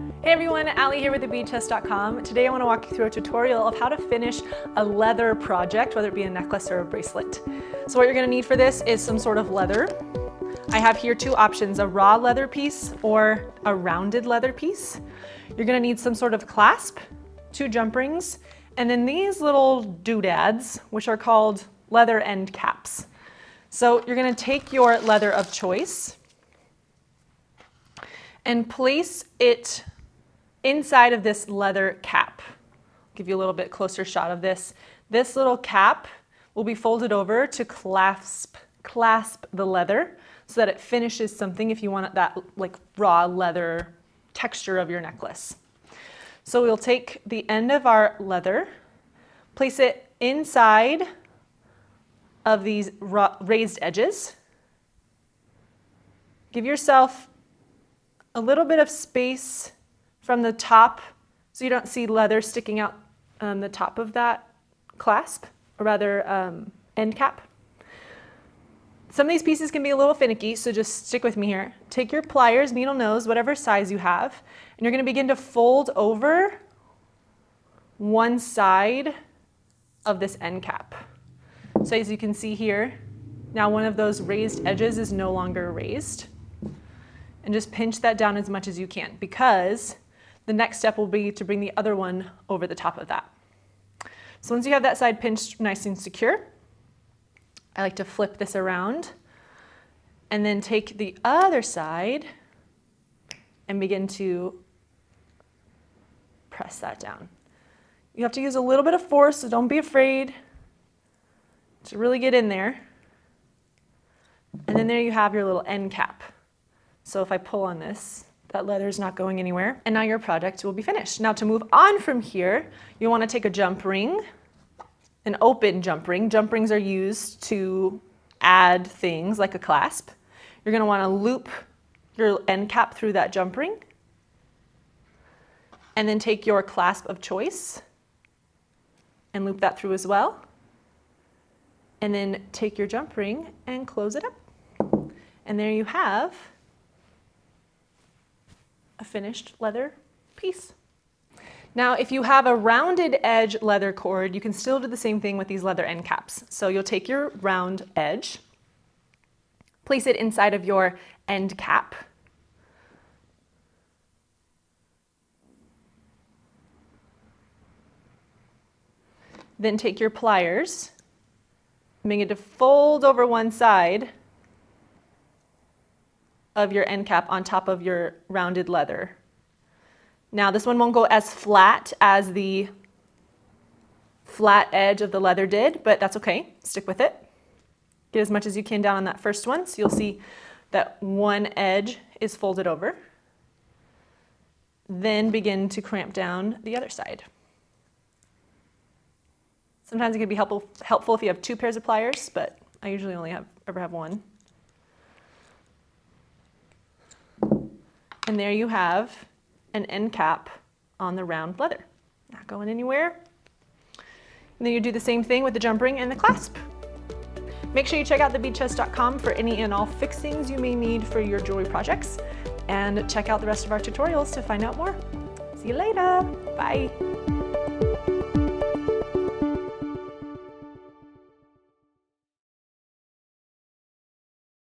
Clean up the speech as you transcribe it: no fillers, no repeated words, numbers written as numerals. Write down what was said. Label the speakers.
Speaker 1: Hey everyone, Allie here with thebeadchest.com. Today I want to walk you through a tutorial of how to finish a leather project, whether it be a necklace or a bracelet. So what you're going to need for this is some sort of leather. I have here two options, a raw leather piece or a rounded leather piece. You're going to need some sort of clasp, two jump rings, and then these little doodads, which are called leather end caps. So you're going to take your leather of choice and place it inside of this leather cap. I'll give you a little bit closer shot of this. This little cap will be folded over to clasp the leather so that it finishes something if you want that like raw leather texture of your necklace. So we'll take the end of our leather, place it inside of these raised edges. Give yourself a little bit of space from the top so you don't see leather sticking out on the top of that clasp, or rather end cap. Some of these pieces can be a little finicky, so just stick with me here. Take your pliers, needle nose, whatever size you have, and you're going to begin to fold over one side of this end cap. So as you can see here, now one of those raised edges is no longer raised. And just pinch that down as much as you can, because the next step will be to bring the other one over the top of that. So once you have that side pinched nice and secure, I like to flip this around and then take the other side and begin to press that down. You have to use a little bit of force, so don't be afraid to really get in there. And then there you have your little end cap. So if I pull on this, that leather is not going anywhere. And now your project will be finished. Now to move on from here, you want to take a jump ring, an open jump ring. Jump rings are used to add things like a clasp. You're going to want to loop your end cap through that jump ring. And then take your clasp of choice and loop that through as well. And then take your jump ring and close it up. And there you have a finished leather piece. Now, if you have a rounded edge leather cord, you can still do the same thing with these leather end caps. So you'll take your round edge, place it inside of your end cap, then take your pliers, make it to fold over one side of your end cap on top of your rounded leather. Now this one won't go as flat as the flat edge of the leather did, but that's okay, stick with it. Get as much as you can down on that first one, so you'll see that one edge is folded over. Then begin to cramp down the other side. Sometimes it can be helpful if you have two pairs of pliers, but I usually only ever have one. And there you have an end cap on the round leather. Not going anywhere. And then you do the same thing with the jump ring and the clasp. Make sure you check out thebeadchest.com for any and all fixings you may need for your jewelry projects. And check out the rest of our tutorials to find out more. See you later. Bye.